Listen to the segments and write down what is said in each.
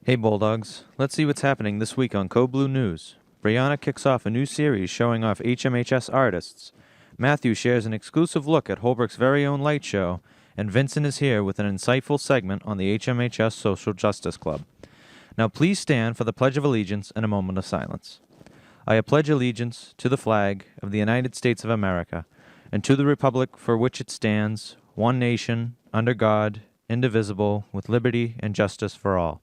Hey Bulldogs, let's see what's happening this week on Code Blue News. Brianna kicks off a new series showing off HMHS artists. Matthew shares an exclusive look at Holbrook's very own light show, and Vincent is here with an insightful segment on the HMHS Social Justice Club. Now please stand for the Pledge of Allegiance and a moment of silence. I pledge allegiance to the flag of the United States of America, and to the republic for which it stands, one nation, under God, indivisible, with liberty and justice for all.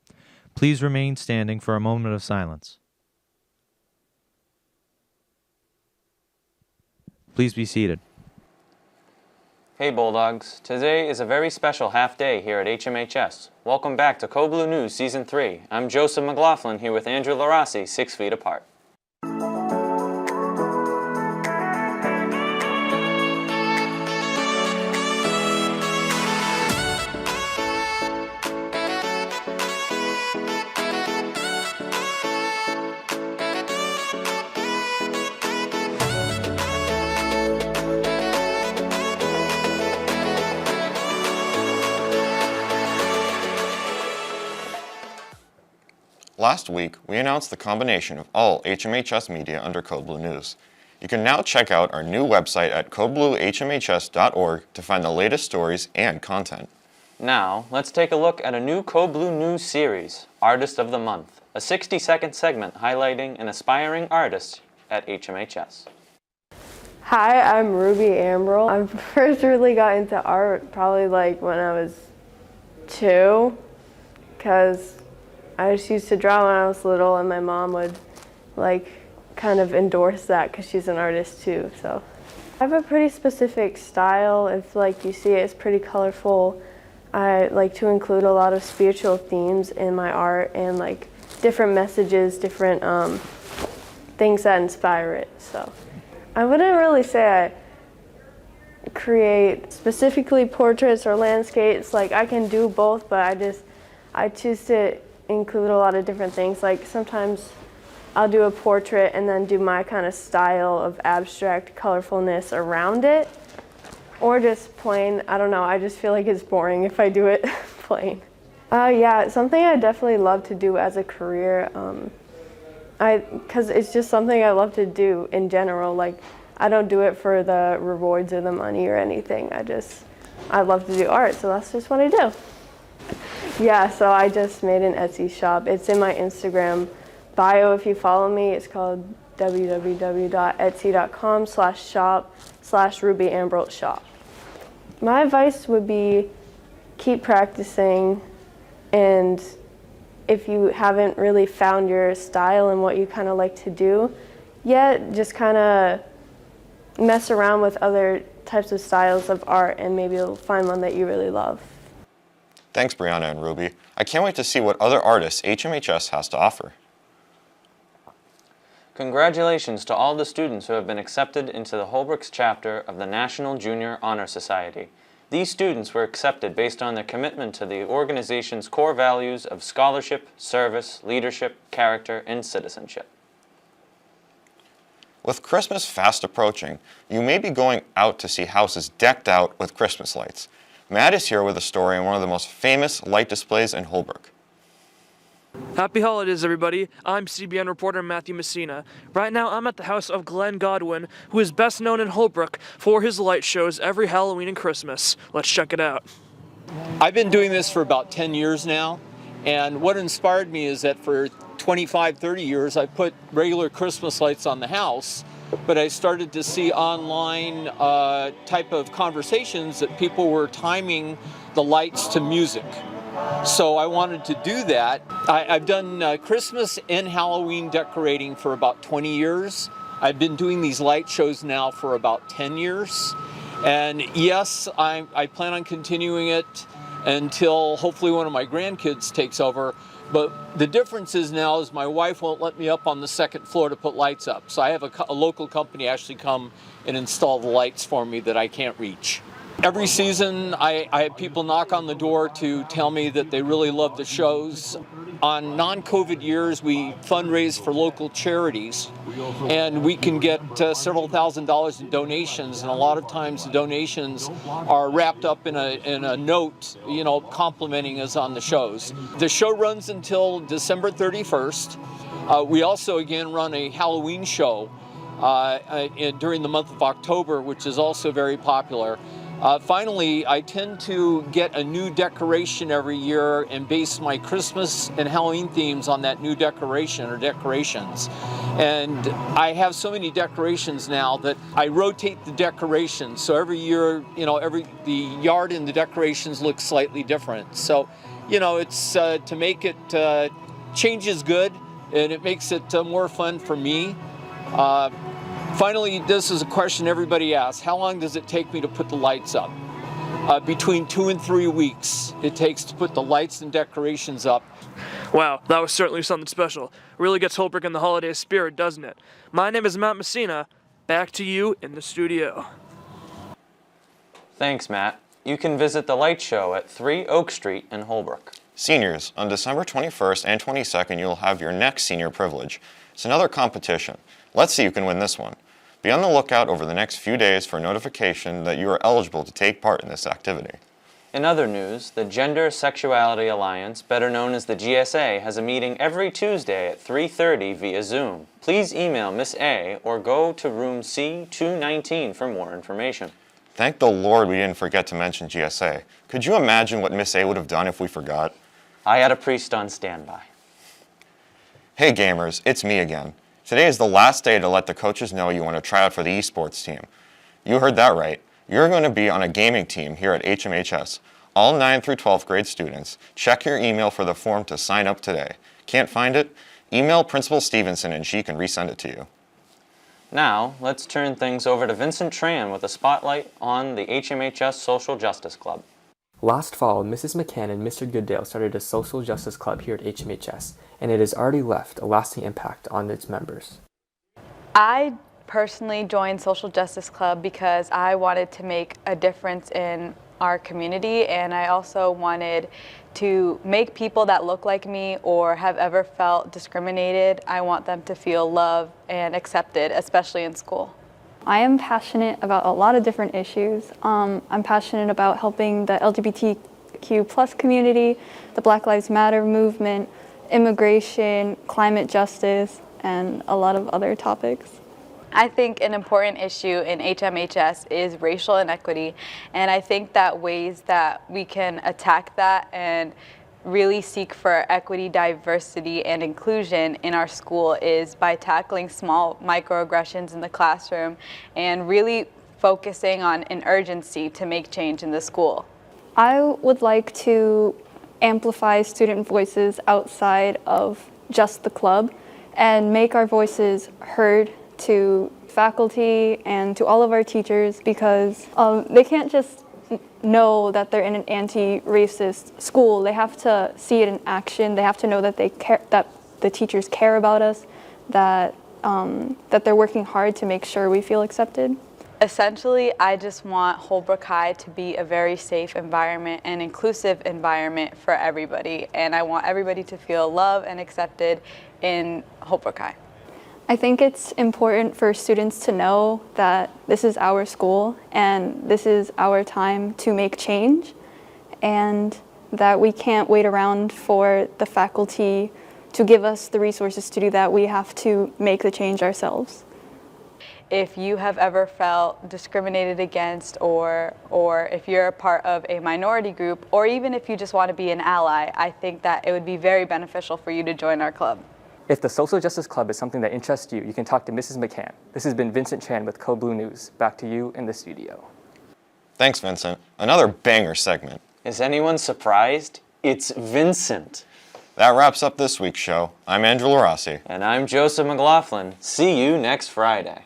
Please remain standing for a moment of silence. Please be seated. Hey Bulldogs, today is a very special half day here at HMHS. Welcome back to Code Blue News Season 3. I'm Joseph McLaughlin here with Andrew LaRossi, 6 feet apart. Last week, we announced the combination of all HMHS media under Code Blue News. You can now check out our new website at codebluehmhs.org to find the latest stories and content. Now, let's take a look at a new Code Blue News series, Artist of the Month, a 60-second segment highlighting an aspiring artist at HMHS. Hi, I'm Ruby Ambrell. I first really got into art probably when I was 2, because I just used to draw when I was little, and my mom would kind of endorse that because she's an artist too. So I have a pretty specific style. If you see it, it's pretty colorful. I like to include a lot of spiritual themes in my art and different messages, different things that inspire it. So I wouldn't really say I create specifically portraits or landscapes. I can do both, but I choose to include a lot of different things. Sometimes I'll do a portrait and then do my kind of style of abstract colorfulness around it, or just plain, I don't know, I just feel like it's boring if I do it plain. Yeah, it's something I definitely love to do as a career, because it's just something I love to do in general. I don't do it for the rewards or the money or anything. I love to do art, so that's just what I do. Yeah, so I just made an Etsy shop. It's in my Instagram bio if you follow me. It's called www.etsy.com/shop/RubyAmbrellShop. My advice would be keep practicing, and if you haven't really found your style and what you kind of like to do yet, just kind of mess around with other types of styles of art, and maybe you'll find one that you really love. Thanks, Brianna and Ruby. I can't wait to see what other artists HMHS has to offer. Congratulations to all the students who have been accepted into the Holbrook's chapter of the National Junior Honor Society. These students were accepted based on their commitment to the organization's core values of scholarship, service, leadership, character, and citizenship. With Christmas fast approaching, you may be going out to see houses decked out with Christmas lights. Matt is here with a story on one of the most famous light displays in Holbrook. Happy holidays, everybody. I'm CBN reporter Matthew Messina. Right now, I'm at the house of Glenn Godwin, who is best known in Holbrook for his light shows every Halloween and Christmas. Let's check it out. I've been doing this for about 10 years now, and what inspired me is that for 25, 30 years, I put regular Christmas lights on the house, but I started to see online type of conversations that people were timing the lights to music. So I wanted to do that. I've done Christmas and Halloween decorating for about 20 years. I've been doing these light shows now for about 10 years. And yes, I plan on continuing it until hopefully one of my grandkids takes over. But the difference is now is my wife won't let me up on the second floor to put lights up. So I have a local company actually come and install the lights for me that I can't reach. Every season I have people knock on the door to tell me that they really love the shows. on non-COVID years, we fundraise for local charities, and we can get several $1,000s in donations, and a lot of times the donations are wrapped up in a note, you know, complimenting us on the shows. The show runs until December 31st. We also, again, run a Halloween show during the month of October, which is also very popular. Finally, I tend to get a new decoration every year and base my Christmas and Halloween themes on that new decoration or decorations. And I have so many decorations now that I rotate the decorations. So every year, you know, the yard and the decorations look slightly different. So, you know, it's to make it, change is good, and it makes it more fun for me. Finally, this is a question everybody asks. How long does it take me to put the lights up? Between 2 and 3 weeks it takes to put the lights and decorations up. Wow, that was certainly something special. Really gets Holbrook in the holiday spirit, doesn't it? My name is Matt Messina. Back to you in the studio. Thanks, Matt. You can visit the light show at 3 Oak Street in Holbrook. Seniors, on December 21st and 22nd, you'll have your next senior privilege. It's another competition. Let's see who can win this one. Be on the lookout over the next few days for notification that you are eligible to take part in this activity. In other news, the Gender Sexuality Alliance, better known as the GSA, has a meeting every Tuesday at 3:30 via Zoom. Please email Miss A or go to room C219 for more information. Thank the Lord we didn't forget to mention GSA. Could you imagine what Miss A would have done if we forgot? I had a priest on standby. Hey gamers, it's me again. Today is the last day to let the coaches know you want to try out for the esports team. You heard that right. You're going to be on a gaming team here at HMHS. All 9th through 12th grade students, check your email for the form to sign up today. Can't find it? Email Principal Stevenson and she can resend it to you. Now, let's turn things over to Vincent Tran with a spotlight on the HMHS Social Justice Club. Last fall, Mrs. McCann and Mr. Goodale started a social justice club here at HMHS, and it has already left a lasting impact on its members. I personally joined Social Justice Club because I wanted to make a difference in our community, and I also wanted to make people that look like me or have ever felt discriminated, I want them to feel loved and accepted, especially in school. I am passionate about a lot of different issues. I'm passionate about helping the LGBTQ+ community, the Black Lives Matter movement, immigration, climate justice, and a lot of other topics. I think an important issue in HMHS is racial inequity, and I think that ways that we can attack that and really seek for equity, diversity, and inclusion in our school is by tackling small microaggressions in the classroom and really focusing on an urgency to make change in the school. I would like to amplify student voices outside of just the club and make our voices heard to faculty and to all of our teachers, because they can't just know that they're in an anti-racist school. They have to see it in action. They have to know that they care, that the teachers care about us, that they're working hard to make sure we feel accepted. Essentially, I just want Holbrook High to be a very safe environment and inclusive environment for everybody, and I want everybody to feel loved and accepted in Holbrook High. I think it's important for students to know that this is our school and this is our time to make change, and that we can't wait around for the faculty to give us the resources to do that. We have to make the change ourselves. If you have ever felt discriminated against, or if you're a part of a minority group, or even if you just want to be an ally, I think that it would be very beneficial for you to join our club. If the Social Justice Club is something that interests you, you can talk to Mrs. McCann. This has been Vincent Chan with Code Blue News. Back to you in the studio. Thanks, Vincent. Another banger segment. Is anyone surprised? It's Vincent. That wraps up this week's show. I'm Andrew LaRossi. And I'm Joseph McLaughlin. See you next Friday.